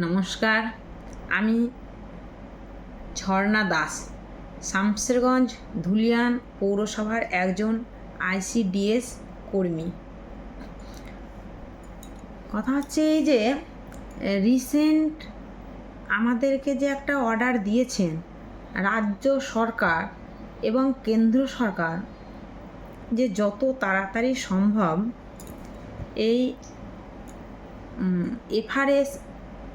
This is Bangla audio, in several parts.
নমস্কার, আমি ঝর্ণা দাস, শামসেরগঞ্জ ধুলিয়ান পৌরসভার একজন আইসিডিএস কর্মী। কথা হচ্ছে এই যে রিসেন্ট আমাদেরকে যে একটা অর্ডার দিয়েছেন রাজ্য সরকার এবং কেন্দ্র সরকার, যে যত তাড়াতাড়ি সম্ভব এই এফআরএস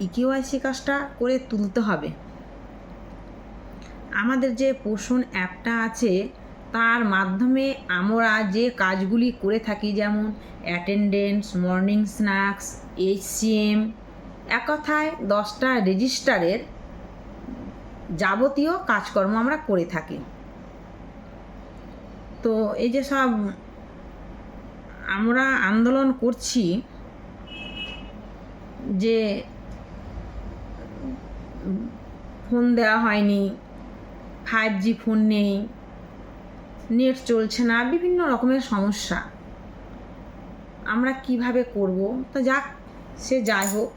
ইকেওয়াইসি কাজটা করে তুলতে হবে। আমাদের যে পোষণ অ্যাপটা আছে তার মাধ্যমে আমরা যে কাজগুলি করে থাকি, যেমন অ্যাটেন্ডেন্স, মর্নিং স্ন্যাক্স, এইচসিএম, এক কথায় 10টা রেজিস্টারের যাবতীয় কাজকর্ম আমরা করে থাকি। তো এই যে সব আমরা আন্দোলন করছি যে ফোন দেওয়া হয়নি, 5G ফোন নেই, নেট চলছে না, বিভিন্ন রকমের সমস্যা, আমরা কিভাবে করব? তো যাক, সে যাই হোক,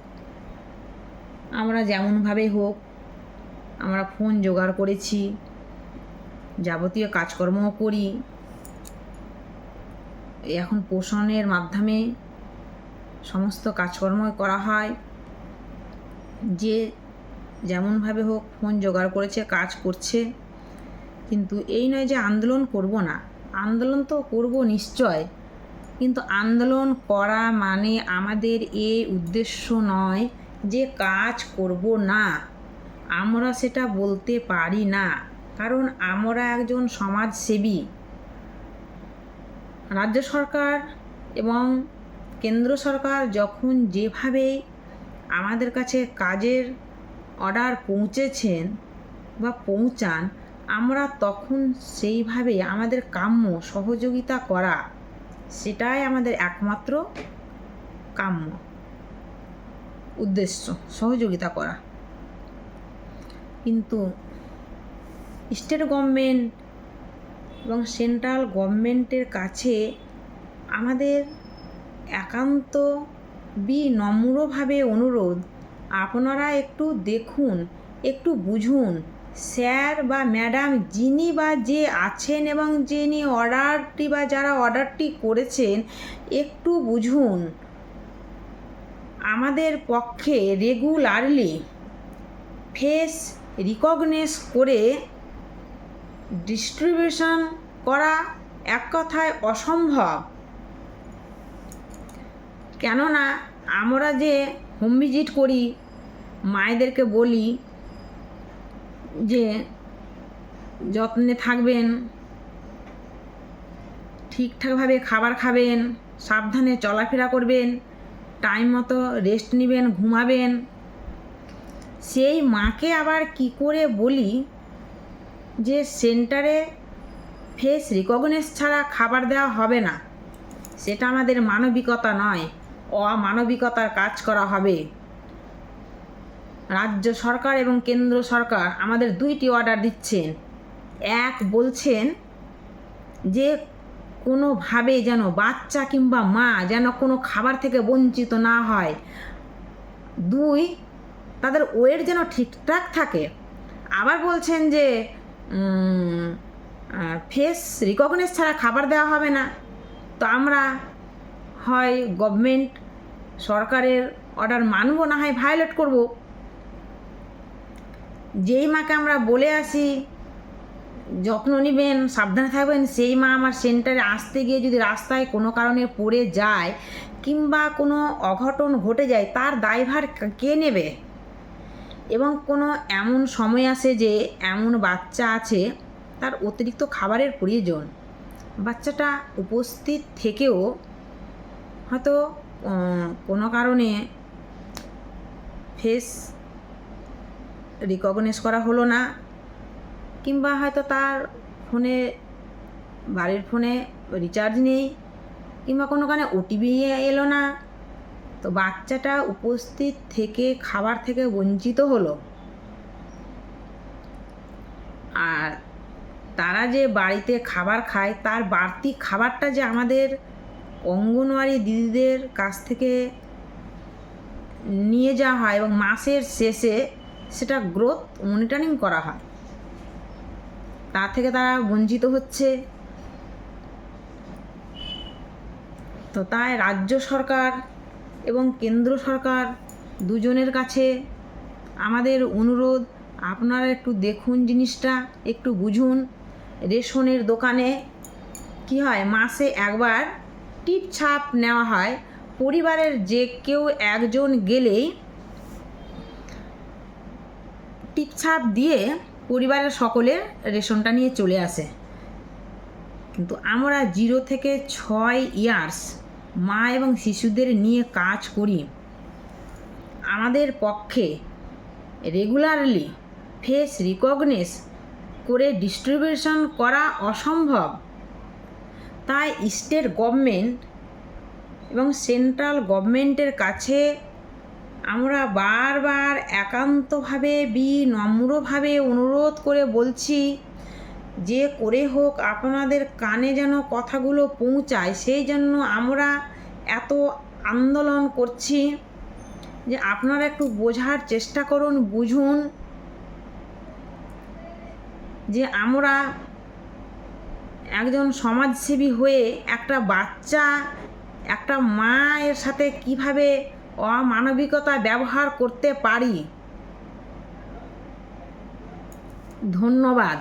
আমরা যেমনভাবে হোক আমরা ফোন জোগাড় করেছি, যাবতীয় কাজকর্মও করি। এখন পোষণের মাধ্যমে সমস্ত কাজকর্ম করা হয়। যে যেমনভাবে হোক ফোন জোগাড় করেছে, কাজ করছে। কিন্তু এই নয় যে আন্দোলন করব না, আন্দোলন তো করব নিশ্চয়, কিন্তু আন্দোলন করা মানে আমাদের এই উদ্দেশ্য নয় যে কাজ করব না, আমরা সেটা বলতে পারি না, কারণ আমরা একজন সমাজসেবী। রাজ্য সরকার এবং কেন্দ্র সরকার যখন যেভাবে আমাদের কাছে কাজের অর্ডার পৌঁছেছেন বা পৌঁছান, আমরা তখন সেইভাবে আমাদের কাম্য সহযোগিতা করা, সেটাই আমাদের একমাত্র কাম্য উদ্দেশ্য, সহযোগিতা করা। কিন্তু স্টেট গভর্নমেন্ট এবং সেন্ট্রাল গভর্নমেন্টের কাছে আমাদের একান্ত বিনম্রভাবে অনুরোধ, আপনারা একটু দেখুন, একটু বুঝুন। স্যার বা ম্যাডাম যিনি বা যে আছেন এবং যিনি অর্ডারটি বা যারা অর্ডারটি করেছেন, একটু বুঝুন। আমাদের পক্ষে রেগুলারলি ফেস রিকগনাইজ করে ডিস্ট্রিবিউশন করা এক কথায় অসম্ভব। কেননা আমরা যে হোম ভিজিট করি, মায়েদেরকে বলি যে যত্নে থাকবেন, ঠিকঠাকভাবে খাবার খাবেন, সাবধানে চলাফেরা করবেন, টাইম মতো রেস্ট নেবেন, ঘুমাবেন। সেই মাকে আবার কি করে বলি যে সেন্টারে ফেস রিকগনাইজ ছাড়া খাবার দেওয়া হবে না? সেটা আমাদের মানবিকতা নয়, অমানবিকতার কাজ করা হবে। রাজ্য সরকার এবং কেন্দ্র সরকার আমাদের 2টি অর্ডার দিচ্ছেন। এক, বলছেন যে কোনোভাবে যেন বাচ্চা কিংবা মা যেন কোনো খাবার থেকে বঞ্চিত না হয়। 2, তাদের ওয়েট যেন ঠিকঠাক থাকে। আবার বলছেন যে ফেস রিকগনাইজ ছাড়া খাবার দেওয়া হবে না। তো আমরা হয় গভর্নমেন্ট সরকারের অর্ডার মানব, না হয় ভায়োলেট করব। যেই মাকে আমরা বলে আসি যত্ন নেবেন, সাবধানে থাকবেন, সেই মা আমার সেন্টারে আসতে গিয়ে যদি রাস্তায় কোনো কারণে পড়ে যায় কিংবা কোনো অঘটন ঘটে যায়, তার দায়ভার কে নেবে? এবং কোনো এমন সময় আসে যে এমন বাচ্চা আছে তার অতিরিক্ত খাবারের প্রয়োজন, বাচ্চাটা উপস্থিত থেকেও হয়তো কোনো কারণে ফেস রিকগনাইজ করা হলো না, কিংবা হয়তো তার ফোনে, বাড়ির ফোনে রিচার্জ নেই, কিংবা কোনো কারণে ওটিপি এলো না, তো বাচ্চাটা উপস্থিত থেকে খাবার থেকে বঞ্চিত হলো। আর তারা যে বাড়িতে খাবার খায় তার বাড়তি খাবারটা যে আমাদের অঙ্গনওয়াড়ি দিদিদের কাছ থেকে নিয়ে যাওয়া হয় এবং মাসের শেষে সেটা গ্রোথ মনিটরিং করা হয়। তা থেকে তারা বঞ্চিত হচ্ছে। তো তাই রাজ্য সরকার এবং কেন্দ্র সরকার দুজনের কাছে আমাদের অনুরোধ, আপনারা একটু দেখুন, জিনিসটা একটু বুঝুন। রেশনের দোকানে কি হয়, মাসে একবার টিপছাপ নেওয়া হয়। পরিবারের যে কেউ একজন গেলেই টিপছাপ দিয়ে পরিবারের সকলের রেশনটা নিয়ে চলে আসে। কিন্তু আমরা 0 থেকে 6 ইয়ার্স মা এবং শিশুদের নিয়ে কাজ করি। আমাদের পক্ষে রেগুলারলি ফেস রিকগনিশ করে ডিস্ট্রিবিউশন করা অসম্ভব। তাই স্টেট গভর্নমেন্ট এবং সেন্ট্রাল গভর্নমেন্টের কাছে আমরা বারবার একান্তভাবে বিনম্রভাবে অনুরোধ করে বলছি যে করে হোক আপনাদের কানে যেন কথাগুলো পৌঁছায়। সেই জন্য আমরা এত আন্দোলন করছি যে আপনারা একটু বোঝার চেষ্টা করুন, বুঝুন যে আমরা একজন সমাজসেবী হয়ে একটা বাচ্চা একটা মায়ের সাথে কিভাবে অমানবিকতা ব্যবহার করতে পারি। ধন্যবাদ।